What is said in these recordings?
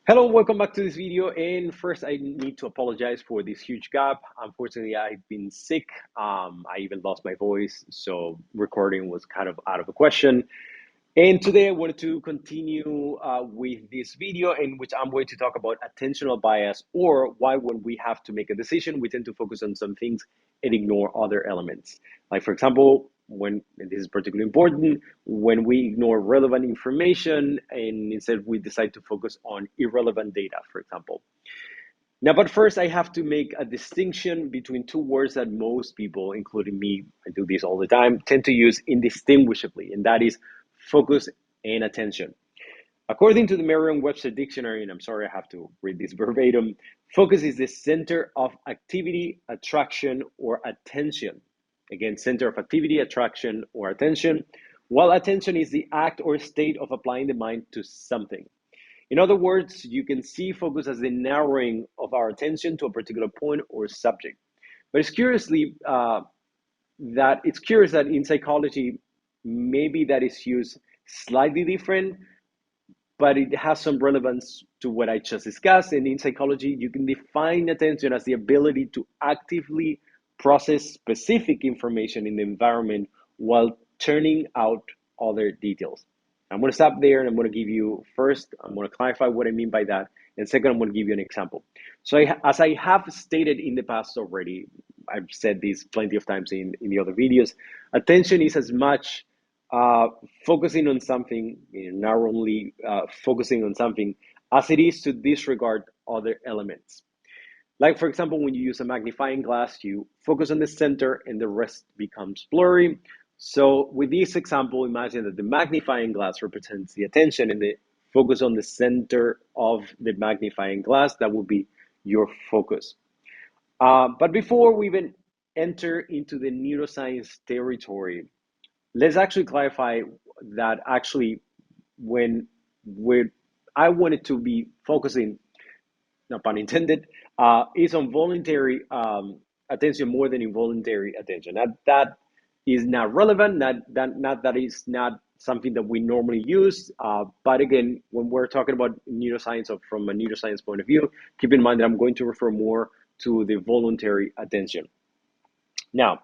Hello, welcome back to this video. And first, I need to apologize for this huge gap. Unfortunately, I've been sick. I even lost my voice, so recording was kind of out of the question. And today, I wanted to continue with this video in which I'm going to talk about attentional bias, or why when we have to make a decision, we tend to focus on some things and ignore other elements. Like, for example, when, and this is particularly important, when we ignore relevant information and instead we decide to focus on irrelevant data, for example. Now, but first, I have to make a distinction between two words that most people, including me, I do this all the time, tend to use indistinguishably, and that is focus and attention. According to the Merriam-Webster dictionary, and I'm sorry I have to read this verbatim, focus is the center of activity, attraction, or attention. Again, center of activity, attraction, or attention, while attention is the act or state of applying the mind to something. In other words, you can see focus as the narrowing of our attention to a particular point or subject. But it's curious that in psychology, maybe that is used slightly different, but it has some relevance to what I just discussed. And in psychology, you can define attention as the ability to actively process specific information in the environment while turning out other details. I'm going to stop there and I'm going to give you first, I'm going to clarify what I mean by that. And second, I'm going to give you an example. So, as I have stated in the past already, I've said this plenty of times in the other videos, attention is as much uh, focusing on something, narrowly focusing on something, as it is to disregard other elements. Like, for example, when you use a magnifying glass, you focus on the center and the rest becomes blurry. So, with this example, imagine that the magnifying glass represents the attention and the focus on the center of the magnifying glass. That would be your focus. But before we even enter into the neuroscience territory, let's actually clarify that actually when we I wanted to be focusing, no pun intended, is on voluntary attention more than involuntary attention. That is not relevant. That is not something that we normally use. But again, when we're talking about neuroscience or from a neuroscience point of view, keep in mind that I'm going to refer more to the voluntary attention. Now,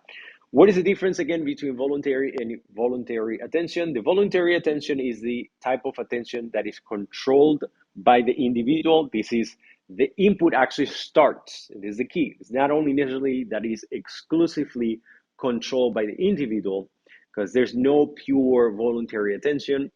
what is the difference again between voluntary and involuntary attention? The voluntary attention is the type of attention that is controlled by the individual. This is the input actually starts. This is the key. It's not only necessarily that is exclusively controlled by the individual, because there's no pure voluntary attention.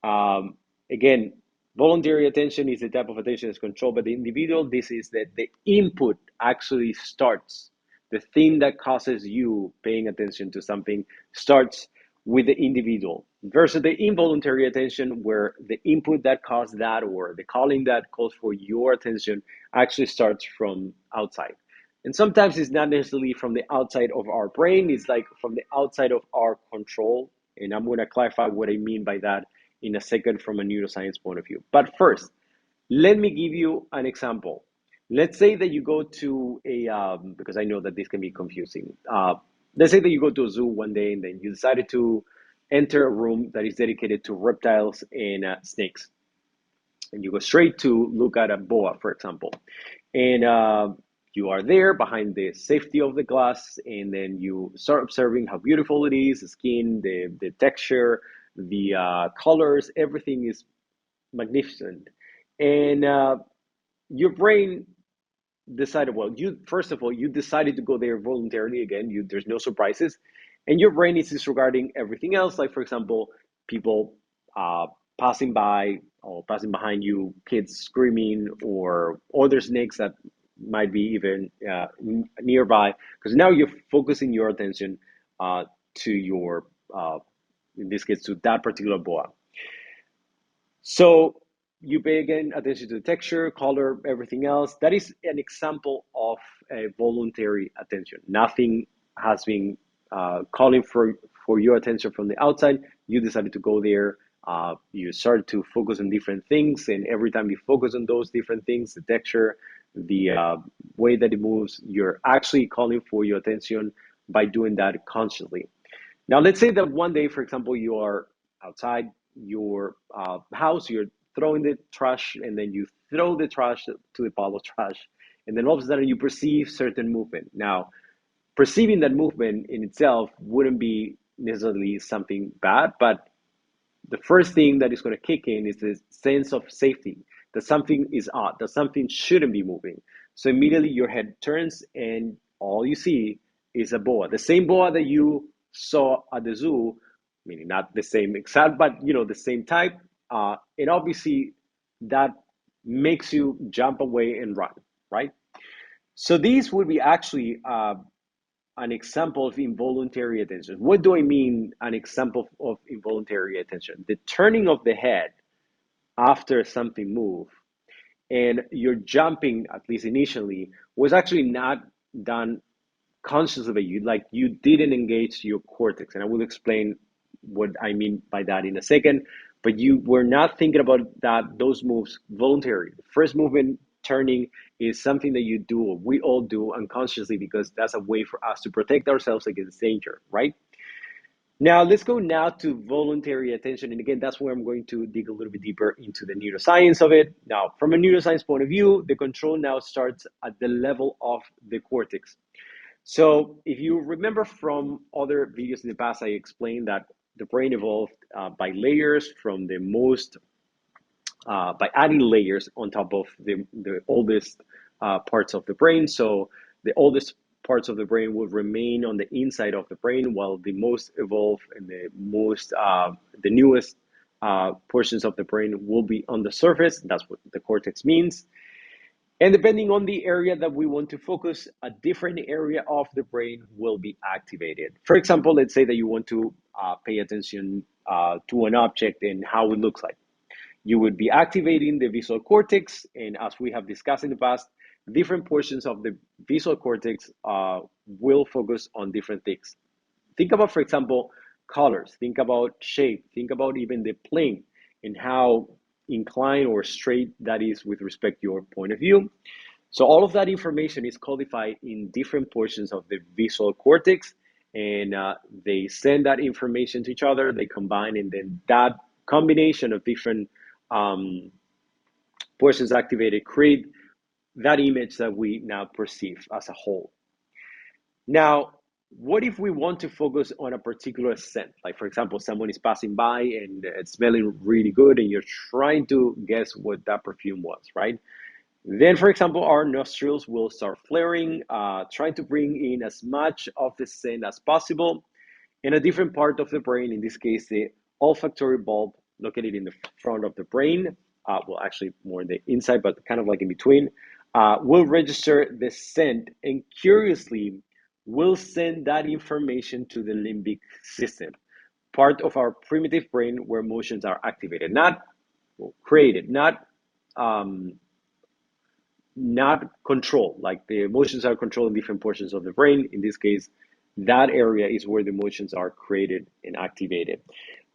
Again, voluntary attention is the type of attention that's controlled by the individual. This is that the input actually starts. The thing that causes you paying attention to something starts with the individual versus the involuntary attention, where the input that caused that or the calling that calls for your attention actually starts from outside. And sometimes it's not necessarily from the outside of our brain, it's like from the outside of our control. And I'm going to clarify what I mean by that in a second from a neuroscience point of view. But first, let me give you an example. Let's say that you go to because I know that this can be confusing. Let's say that you go to a zoo one day and then you decided to enter a room that is dedicated to reptiles and snakes. And you go straight to look at a boa, for example. And you are there behind the safety of the glass, and then you start observing how beautiful it is, the skin, the texture, the colors, everything is magnificent. And your brain decided, well, you first of all, you decided to go there voluntarily again. There's no surprises, and your brain is disregarding everything else. Like, for example, people uh, passing by or passing behind you, kids screaming, or other snakes that might be even nearby. Because now you're focusing your attention to your, in this case, to that particular boa. So you pay again attention to the texture, color, everything else. That is an example of a voluntary attention. Nothing has been calling for your attention from the outside. You decided to go there. You started to focus on different things, and every time you focus on those different things, the texture, the way that it moves, you're actually calling for your attention by doing that consciously. Now, let's say that one day, for example, you are outside your house, you're throw in the trash, and then you throw the trash to the pile of trash, and then all of a sudden you perceive certain movement. Now, perceiving that movement in itself wouldn't be necessarily something bad, but the first thing that is going to kick in is the sense of safety, that something is odd, that something shouldn't be moving. So immediately your head turns and all you see is a boa, the same boa that you saw at the zoo, meaning not the same exact, but the same type. And obviously that makes you jump away and run, right? So these would be actually an example of involuntary attention. What do I mean, an example of involuntary attention? The turning of the head after something moves and you're jumping, at least initially, was actually not done consciously by you. Like you didn't engage your cortex. And I will explain what I mean by that in a second. But you were not thinking about those moves voluntarily. The first movement, turning, is something that you do, or we all do unconsciously, because that's a way for us to protect ourselves against danger, right? Now, let's go now to voluntary attention. And again, that's where I'm going to dig a little bit deeper into the neuroscience of it. Now, from a neuroscience point of view, the control now starts at the level of the cortex. So if you remember from other videos in the past, I explained that the brain evolved by layers, from the most by adding layers on top of the oldest parts of the brain. So the oldest parts of the brain will remain on the inside of the brain, while the most evolved and the newest portions of the brain will be on the surface. That's what the cortex means. And depending on the area that we want to focus, a different area of the brain will be activated. For example, let's say that you want to pay attention to an object and how it looks like. You would be activating the visual cortex, and as we have discussed in the past, different portions of the visual cortex will focus on different things. Think about, for example, colors, think about shape, think about even the plane and how inclined or straight that is with respect to your point of view. So all of that information is codified in different portions of the visual cortex, and they send that information to each other, they combine, and then that combination of different portions activated create that image that we now perceive as a whole. Now, what if we want to focus on a particular scent? Like, for example, someone is passing by and it's smelling really good, and you're trying to guess what that perfume was, right? Then, for example, our nostrils will start flaring, trying to bring in as much of the scent as possible. In a different part of the brain, in this case, the olfactory bulb located in the front of the brain, well, actually more in the inside, but kind of like in between, will register the scent and curiously will send that information to the limbic system, part of our primitive brain where emotions are activated, not created, not controlled. Like the emotions are controlled in different portions of the brain. In this case, that area is where the emotions are created and activated.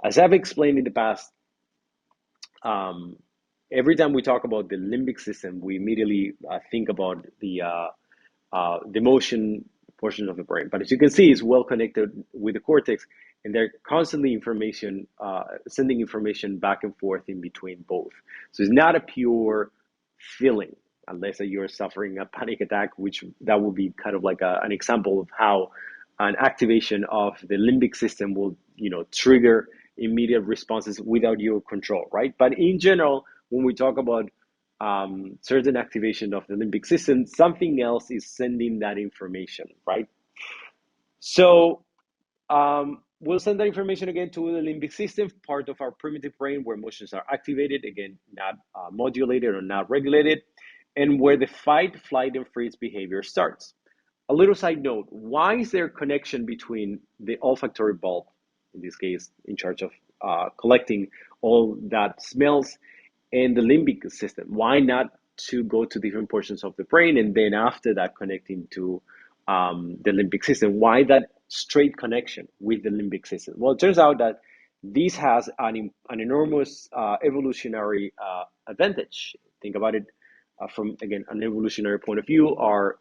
As I've explained in the past, every time we talk about the limbic system, we immediately think about the emotion portion of the brain. But as you can see, it's well connected with the cortex, and they're constantly sending information back and forth in between both. So it's not a pure feeling, unless you're suffering a panic attack, which that would be kind of like an example of how an activation of the limbic system will, trigger immediate responses without your control, right? But in general, when we talk about certain activation of the limbic system, something else is sending that information, right? So we'll send that information again to the limbic system, part of our primitive brain where emotions are activated, again, not modulated or not regulated, and where the fight, flight, and freeze behavior starts. A little side note, why is there a connection between the olfactory bulb, in this case, in charge of collecting all that smells, and the limbic system? Why not to go to different portions of the brain and then after that connecting to the limbic system? Why that straight connection with the limbic system? Well, it turns out that this has an enormous evolutionary advantage. Think about it from, again, an evolutionary point of view. Our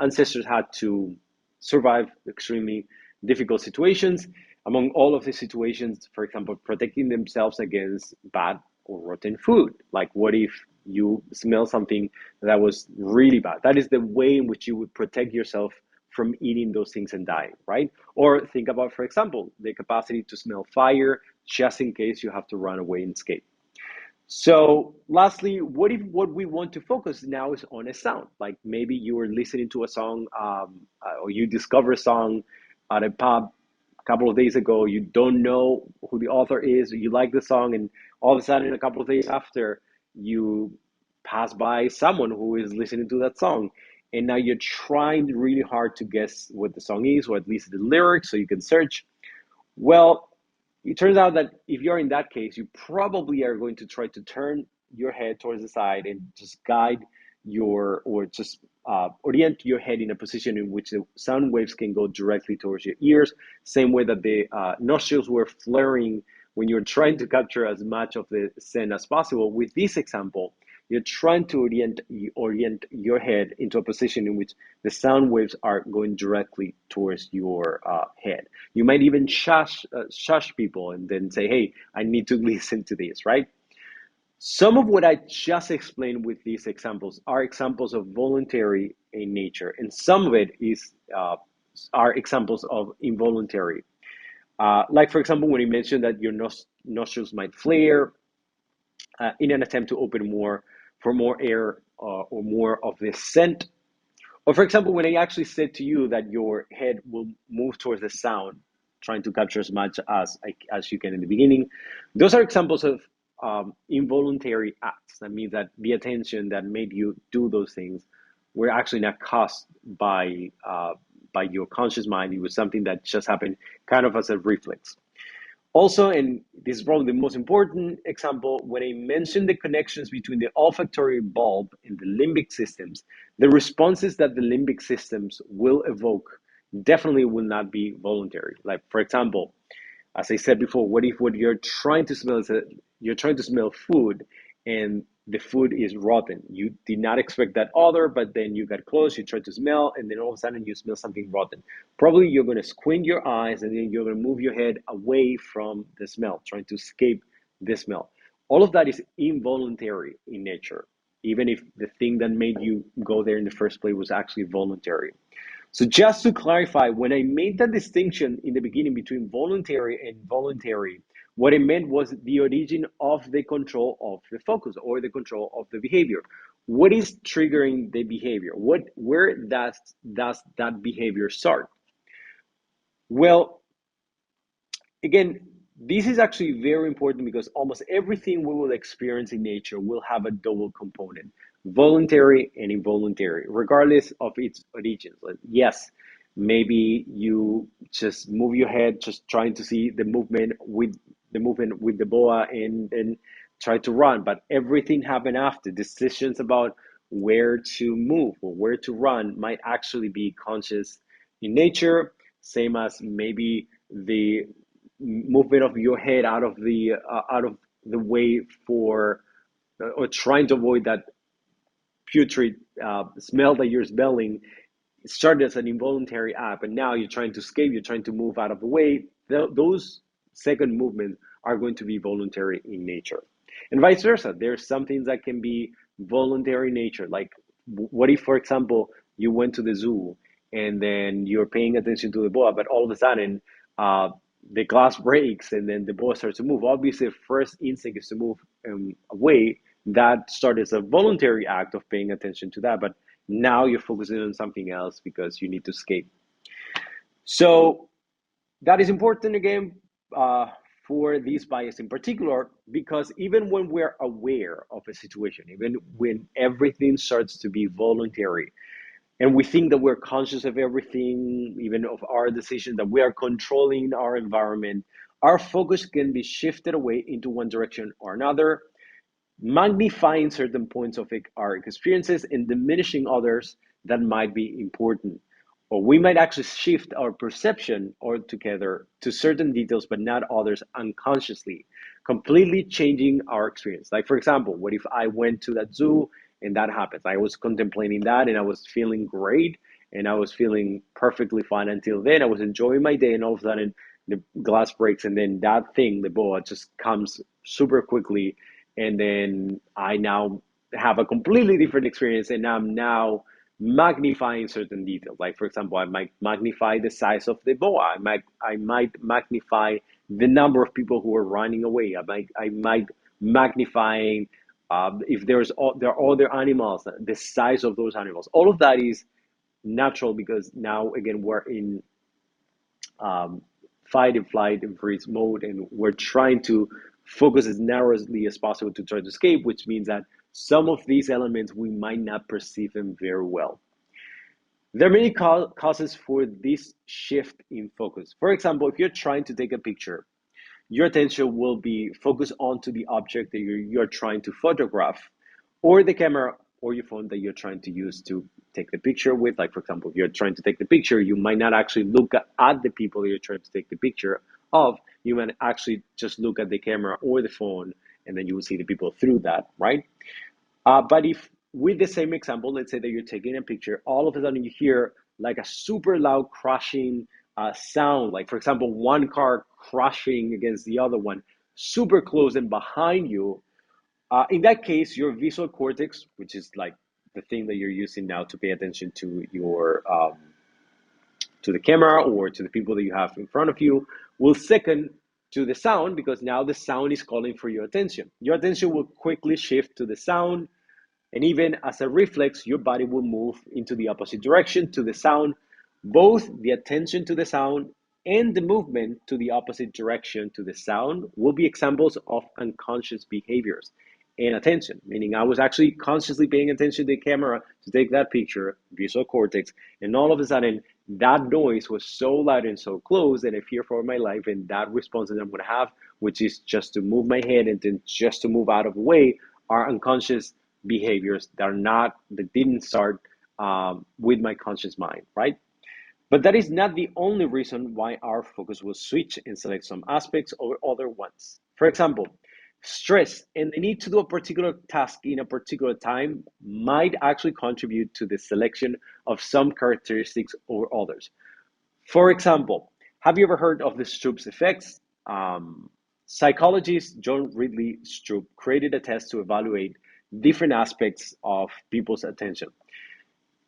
ancestors had to survive extremely difficult situations. Among all of the situations, for example, protecting themselves against bad or rotten food? Like, what if you smell something that was really bad? That is the way in which you would protect yourself from eating those things and dying, right? Or think about, for example, the capacity to smell fire just in case you have to run away and escape. So lastly, what if what we want to focus now is on a sound? Like maybe you were listening to a song, or you discover a song at a pub a couple of days ago. You don't know who the author is, or you like the song, and all of a sudden, a couple of days after, you pass by someone who is listening to that song. And now you're trying really hard to guess what the song is, or at least the lyrics, so you can search. Well, it turns out that if you're in that case, you probably are going to try to turn your head towards the side and just guide or just orient your head in a position in which the sound waves can go directly towards your ears, same way that the nostrils were flaring when you're trying to capture as much of the scent as possible. With this example, you're trying to orient your head into a position in which the sound waves are going directly towards your head. You might even shush people and then say, "Hey, I need to listen to this," right? Some of what I just explained with these examples are examples of voluntary in nature, and some of it is are examples of involuntary. Like for example, when you mentioned that your nostrils might flare in an attempt to open more for more air or more of the scent. Or for example, when I actually said to you that your head will move towards the sound, trying to capture as much as you can in the beginning, those are examples of involuntary acts. That means that the attention that made you do those things were actually not caused by your conscious mind. It was something that just happened kind of as a reflex. Also, and this is probably the most important example, when I mentioned the connections between the olfactory bulb and the limbic systems, the responses that the limbic systems will evoke definitely will not be voluntary. Like, for example, as I said before, what if what you're trying to smell is you're trying to smell food and the food is rotten? You did not expect that odor, but then you got close, you tried to smell, and then all of a sudden you smell something rotten. Probably you're going to squint your eyes and then you're going to move your head away from the smell, trying to escape the smell. All of that is involuntary in nature, even if the thing that made you go there in the first place was actually voluntary. So just to clarify, when I made that distinction in the beginning between voluntary and voluntary, what I meant was the origin of the control of the focus or the control of the behavior. What is triggering the behavior? Where does that behavior start? Well, again, this is actually very important because almost everything we will experience in nature will have a double component, voluntary and involuntary, regardless of its origins. Like, yes, maybe you just move your head, just trying to see the movement with the boa and try to run, but everything happened after. Decisions about where to move or where to run might actually be conscious in nature, same as maybe the movement of your head out of the way for or trying to avoid that putrid smell that you're smelling started as an involuntary act, and now you're trying to escape, you're trying to move out of the way. Those second movements are going to be voluntary in nature, and vice versa. There's some things that can be voluntary in nature, like what if, for example, you went to the zoo and then you're paying attention to the boa, but all of a sudden the glass breaks and then the boa starts to move. Obviously, the first instinct is to move away. That started as a voluntary act of paying attention to that, but now you're focusing on something else because you need to escape. So that is important again for this bias in particular, because even when we're aware of a situation, even when everything starts to be voluntary, and we think that we're conscious of everything, even of our decisions, that we are controlling our environment, our focus can be shifted away into one direction or another, magnifying certain points of our experiences and diminishing others that might be important. Or we might actually shift our perception altogether to certain details, but not others unconsciously, completely changing our experience. Like, for example, what if I went to that zoo and that happens? I was contemplating that and I was feeling great and I was feeling perfectly fine until then. I was enjoying my day and all of a sudden the glass breaks and then that thing, the boa, just comes super quickly and then I now have a completely different experience, and I'm now magnifying certain details. Like for example, I might magnify the size of the boa. I might magnify the number of people who are running away. I might magnifying if there are other animals, the size of those animals. All of that is natural because now again we're in um, fight and flight and freeze mode, and we're trying to focus as narrowly as possible to try to escape, which means that some of these elements we might not perceive them very well. There are many causes for this shift in focus. For example, if you're trying to take a picture, your attention will be focused onto the object that you're trying to photograph, or the camera or your phone that you're trying to use to take the picture with. Like, for example, if you're trying to take the picture, you might not actually look at the people that you're trying to take the picture of. You might actually just look at the camera or the phone, and then you will see the people through that, right? But if with the same example, let's say that you're taking a picture, all of a sudden you hear like a super loud crashing sound, like for example, one car crashing against the other one, super close and behind you. In that case, your visual cortex, which is like the thing that you're using now to pay attention to your to the camera or to the people that you have in front of you, will second to the sound because now the sound is calling for your attention. Your attention will quickly shift to the sound, and even as a reflex, your body will move into the opposite direction to the sound. Both the attention to the sound and the movement to the opposite direction to the sound will be examples of unconscious behaviors and attention, meaning I was actually consciously paying attention to the camera to take that picture, visual cortex, and all of a sudden that noise was so loud and so close that I fear for my life, and that response that I'm going to have, which is just to move my head and then just to move out of the way, are unconscious behaviors that didn't start with my conscious mind, right? But that is not the only reason why our focus will switch and select some aspects over other ones. For example, stress and the need to do a particular task in a particular time might actually contribute to the selection of some characteristics over others. For example, have you ever heard of the Stroop's effects? Psychologist John Ridley Stroop created a test to evaluate different aspects of people's attention.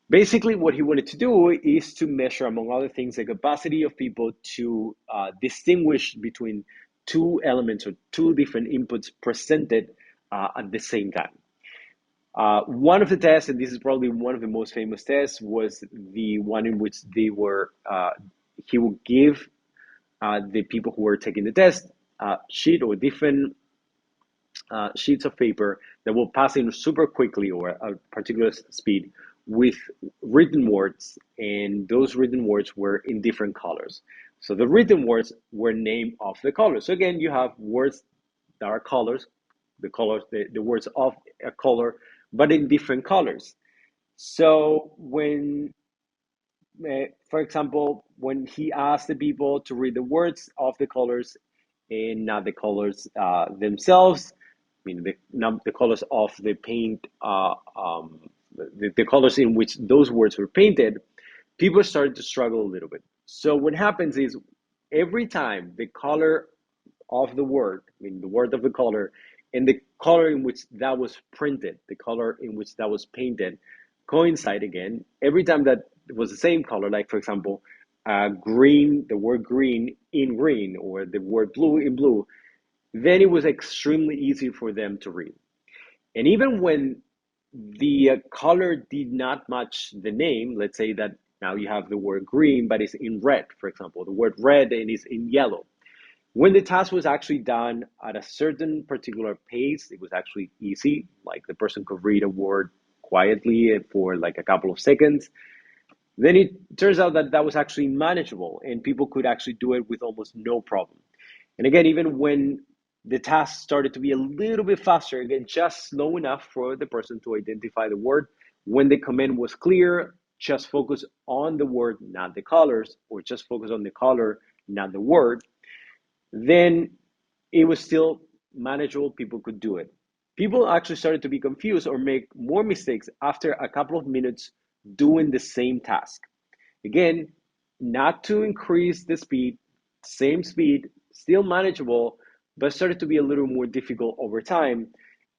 Basically, what he wanted to do is to measure, among other things, the capacity of people to distinguish between two elements or two different inputs presented at the same time. One of the tests, and this is probably one of the most famous tests, was the one in which he would give the people who were taking the test sheet or different sheets of paper that will pass in super quickly or a particular speed with written words, and those written words were in different colors. So the written words were named of the colors. So again, you have words that are colors, the words of a color, but in different colors. So for example, when he asked the people to read the words of the colors and not the colors themselves, I mean the colors of the paint, the colors in which those words were painted, people started to struggle a little bit. So what happens is every time the color of the word, I mean the word of the color, and the color in which that was printed, the color in which that was painted, coincide again. Every time that it was the same color, like for example, green, the word green in green, or the word blue in blue, then it was extremely easy for them to read. And even when the color did not match the name, let's say that now you have the word green, but it's in red, for example, the word red and is in yellow. When the task was actually done at a certain particular pace, it was actually easy. Like the person could read a word quietly for like a couple of seconds. Then it turns out that that was actually manageable and people could actually do it with almost no problem. And again, even when the task started to be a little bit faster, again, just slow enough for the person to identify the word. When the command was clear, just focus on the word, not the colors, or just focus on the color, not the word, then it was still manageable. People could do it. People actually started to be confused or make more mistakes after a couple of minutes doing the same task. Again, not to increase the speed, same speed, still manageable, but started to be a little more difficult over time.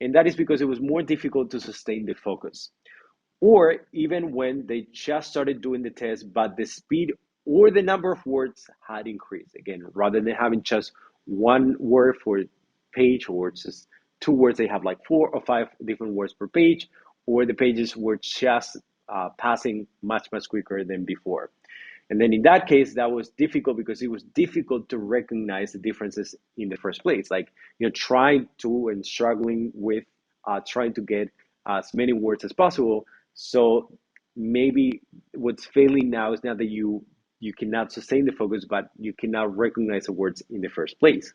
And that is because it was more difficult to sustain the focus. Or even when they just started doing the test, but the speed or the number of words had increased. Again, rather than having just one word for page or just two words, they have like 4 or 5 different words per page, or the pages were just passing much, much quicker than before. And then in that case, that was difficult because it was difficult to recognize the differences in the first place. Like, trying to and struggling with trying to get as many words as possible. So maybe what's failing now is not that you cannot sustain the focus, but you cannot recognize the words in the first place.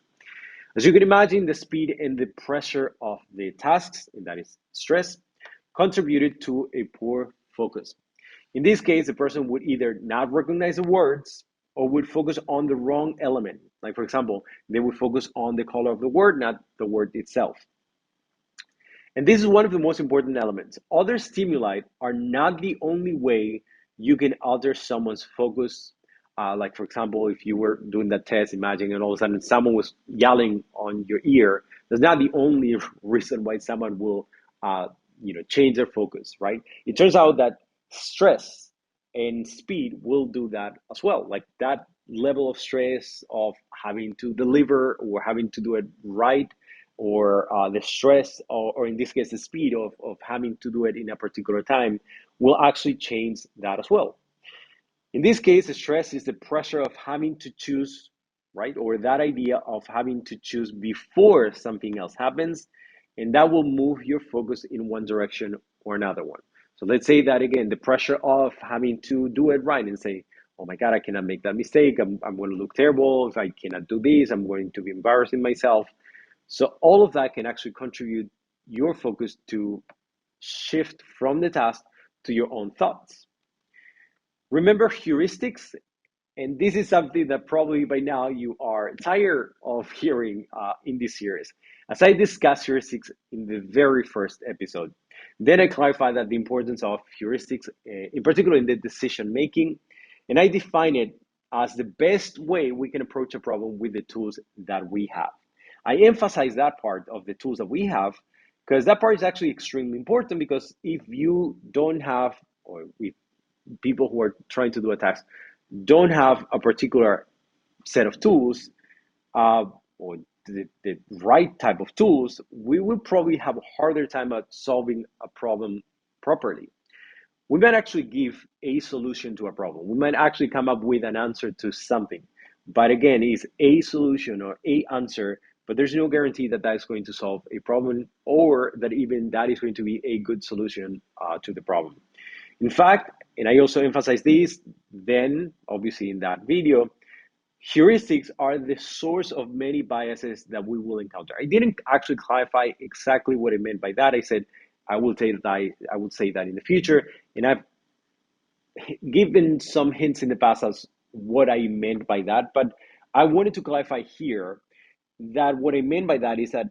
As you can imagine, the speed and the pressure of the tasks, and that is stress, contributed to a poor focus. In this case, the person would either not recognize the words or would focus on the wrong element. Like, for example, they would focus on the color of the word, not the word itself. And this is one of the most important elements. Other stimuli are not the only way you can alter someone's focus. Like, for example, if you were doing that test, imagine, and all of a sudden someone was yelling on your ear, that's not the only reason why someone will, change their focus, right? It turns out that stress and speed will do that as well. Like that level of stress of having to deliver or having to do it right, or the stress, or in this case, the speed of having to do it in a particular time will actually change that as well. In this case, the stress is the pressure of having to choose, right? Or that idea of having to choose before something else happens, and that will move your focus in one direction or another one. So let's say that again, the pressure of having to do it right and say, oh my God, I cannot make that mistake. I'm going to look terrible. If I cannot do this, I'm going to be embarrassing myself. So all of that can actually contribute your focus to shift from the task to your own thoughts. Remember heuristics? And this is something that probably by now you are tired of hearing in this series. As I discussed heuristics in the very first episode, then I clarified that the importance of heuristics, in particular in the decision making, and I define it as the best way we can approach a problem with the tools that we have. I emphasize that part of the tools that we have because that part is actually extremely important, because if you don't have, or if people who are trying to do a task don't have a particular set of tools, or the right type of tools, we will probably have a harder time at solving a problem properly. We might actually give a solution to a problem. We might actually come up with an answer to something. But again, it's a solution or a answer, but there's no guarantee that that is going to solve a problem, or that even that is going to be a good solution to the problem. In fact, and I also emphasize this, then obviously in that video, heuristics are the source of many biases that we will encounter. I didn't actually clarify exactly what I meant by that. I said I would say that in the future, and I've given some hints in the past as what I meant by that. But I wanted to clarify here that what I meant by that is that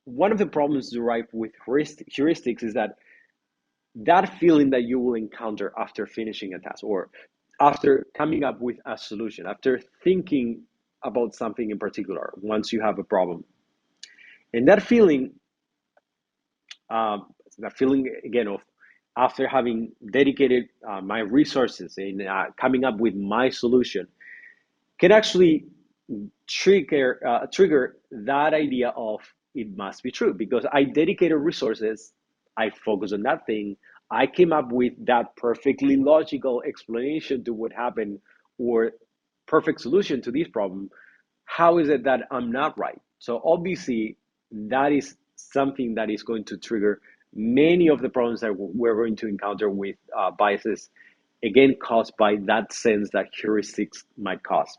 one of the problems derived with heuristics is that feeling that you will encounter after finishing a task, or after coming up with a solution, after thinking about something in particular, once you have a problem. And that feeling again of after having dedicated my resources and coming up with my solution, can actually trigger that idea of it must be true, because I dedicated resources, I focused on that thing, I came up with that perfectly logical explanation to what happened, or perfect solution to this problem. How is it that I'm not right? So obviously that is something that is going to trigger many of the problems that we're going to encounter with biases, again caused by that sense that heuristics might cause.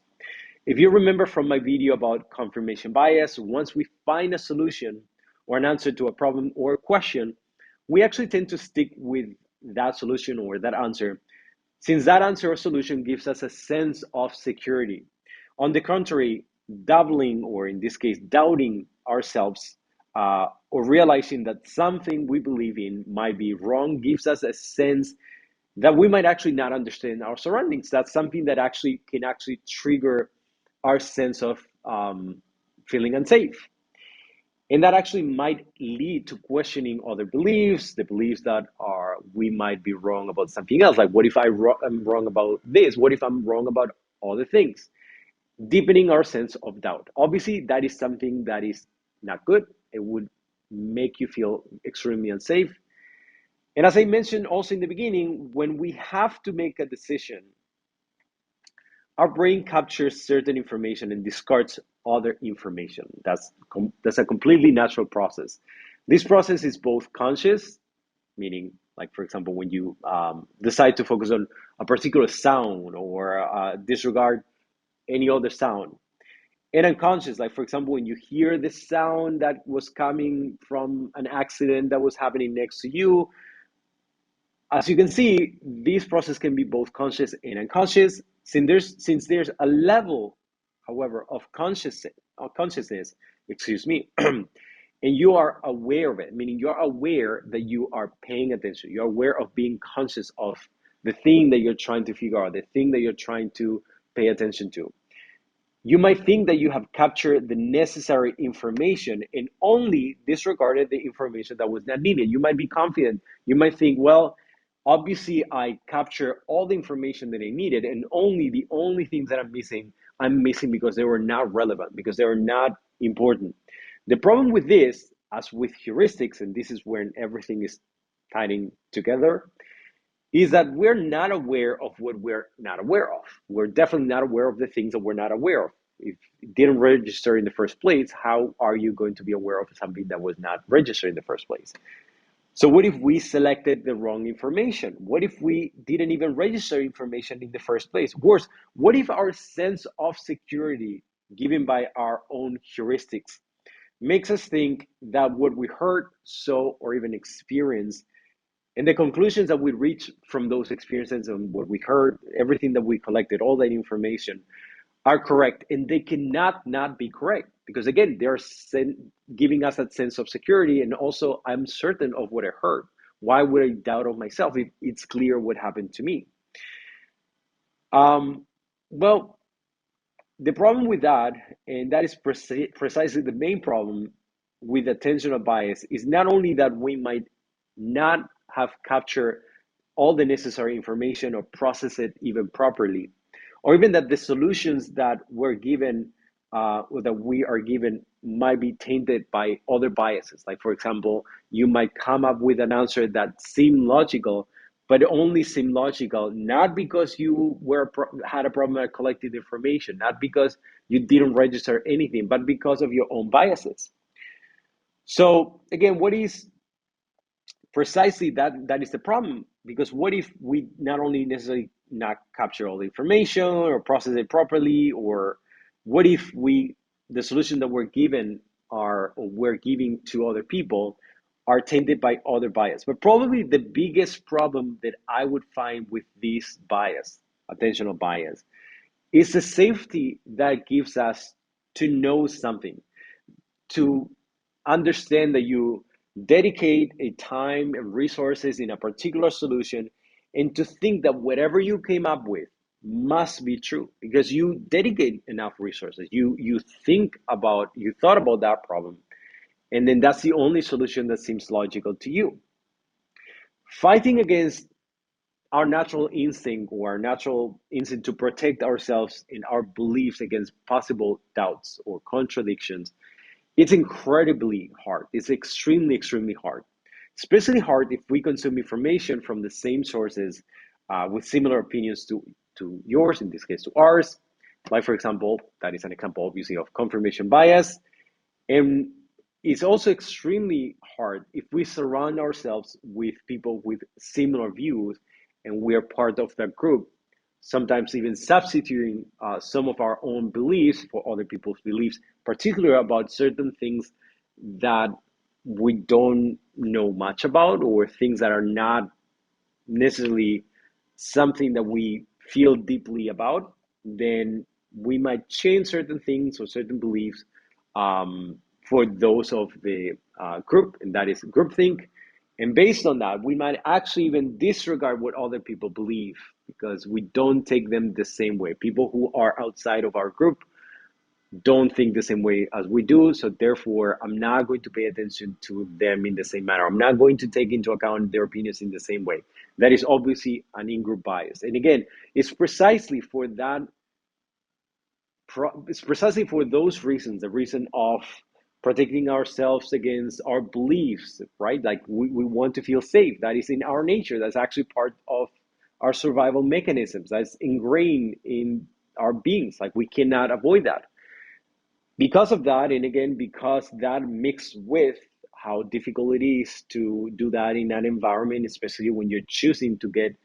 If you remember from my video about confirmation bias, once we find a solution or an answer to a problem or a question, we actually tend to stick with that solution or that answer, since that answer or solution gives us a sense of security. On the contrary, doubling, or in this case, doubting ourselves, or realizing that something we believe in might be wrong, gives us a sense that we might actually not understand our surroundings. That's something that actually can actually trigger our sense of feeling unsafe. And that actually might lead to questioning other beliefs, the beliefs that are we might be wrong about something else. Like, what if I'm wrong about this? What if I'm wrong about other things? Deepening our sense of doubt. Obviously, that is something that is not good. It would make you feel extremely unsafe. And as I mentioned also in the beginning, when we have to make a decision, our brain captures certain information and discards other information. That's a completely natural process. This process is both conscious, meaning, like for example, when you decide to focus on a particular sound or disregard any other sound, and unconscious, like for example, when you hear the sound that was coming from an accident that was happening next to you. As you can see, this process can be both conscious and unconscious. Since there's a level, however, of consciousness, excuse me, and you are aware of it, meaning you're aware that you are paying attention. You're aware of being conscious of the thing that you're trying to figure out, the thing that you're trying to pay attention to. You might think that you have captured the necessary information and only disregarded the information that was not needed. You might be confident. You might think, well, obviously I captured all the information that I needed, and only the only things that I'm missing because they were not relevant, because they were not important. The problem with this, as with heuristics, and this is when everything is tying together, is that we're not aware of what we're not aware of. We're definitely not aware of the things that we're not aware of. If it didn't register in the first place, how are you going to be aware of something that was not registered in the first place? So what if we selected the wrong information? What if we didn't even register information in the first place? Worse, what if our sense of security given by our own heuristics makes us think that what we heard, saw, or even experienced, and the conclusions that we reach from those experiences and what we heard, everything that we collected, all that information, are correct, and they cannot not be correct because again, they're giving us that sense of security, and also I'm certain of what I heard. Why would I doubt of myself if it's clear what happened to me? Well, the problem with that, and that is precisely the main problem with attentional bias, is not only that we might not have captured all the necessary information or process it even properly, or even that the solutions that we're given or that we are given might be tainted by other biases. Like, for example, you might come up with an answer that seemed logical, but only seemed logical not because you had a problem at collecting information, not because you didn't register anything, but because of your own biases. So again, what is precisely that is the problem, because what if we not only necessarily not capture all the information or process it properly, or what if the solution that we're given are or we're giving to other people are tainted by other bias? But probably the biggest problem that I would find with this bias, attentional bias, is the safety that gives us to know something, to understand that you dedicate a time and resources in a particular solution, and to think that whatever you came up with must be true because you dedicate enough resources. You thought about that problem, and then that's the only solution that seems logical to you. Fighting against our natural instinct, or our natural instinct to protect ourselves and our beliefs against possible doubts or contradictions, it's incredibly hard. It's extremely, extremely hard. Especially hard if we consume information from the same sources with similar opinions to yours, in this case to ours. Like, for example, that is an example, obviously, of confirmation bias. And it's also extremely hard if we surround ourselves with people with similar views and we are part of that group, sometimes even substituting some of our own beliefs for other people's beliefs, particularly about certain things that we don't know much about, or things that are not necessarily something that we feel deeply about. Then we might change certain things or certain beliefs for those of the group, and that is groupthink. And based on that, we might actually even disregard what other people believe because we don't take them the same way. People who are outside of our group don't think the same way as we do. So therefore, I'm not going to pay attention to them in the same manner. I'm not going to take into account their opinions in the same way. That is obviously an in-group bias. And again, it's precisely for that, it's precisely for those reasons, the reason of protecting ourselves against our beliefs, right? Like we want to feel safe. That is in our nature. That's actually part of our survival mechanisms. That's ingrained in our beings. Like we cannot avoid that. Because of that, and again, because that mixed with how difficult it is to do that in an environment, especially when you're choosing to get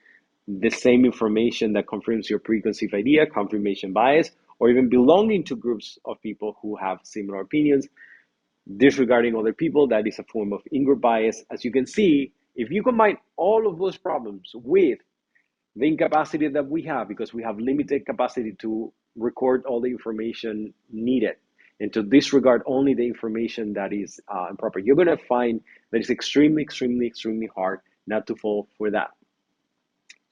the same information that confirms your preconceived idea, confirmation bias, or even belonging to groups of people who have similar opinions, disregarding other people, that is a form of in-group bias. As you can see, if you combine all of those problems with the incapacity that we have, because we have limited capacity to record all the information needed and to disregard only the information that is improper, you're going to find that it's extremely, extremely, extremely hard not to fall for that.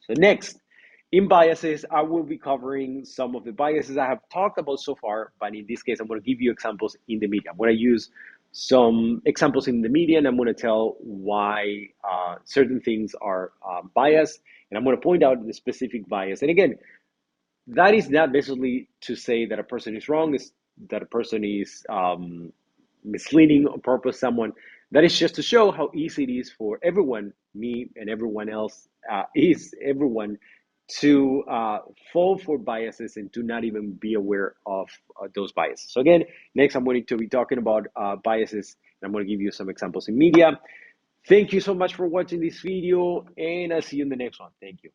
So next, in biases, I will be covering some of the biases I have talked about so far, but in this case, I'm going to give you examples in the media. I'm going to use some examples in the media, and I'm going to tell why certain things are biased, and I'm going to point out the specific bias. And again, that is not necessarily to say that a person is wrong, is that a person is misleading on purpose someone. That is just to show how easy it is for everyone, me and everyone else, is everyone, to fall for biases and to not even be aware of those biases. So again, next I'm going to be talking about biases, and I'm going to give you some examples in media. Thank you so much for watching this video, and I'll see you in the next one. Thank you.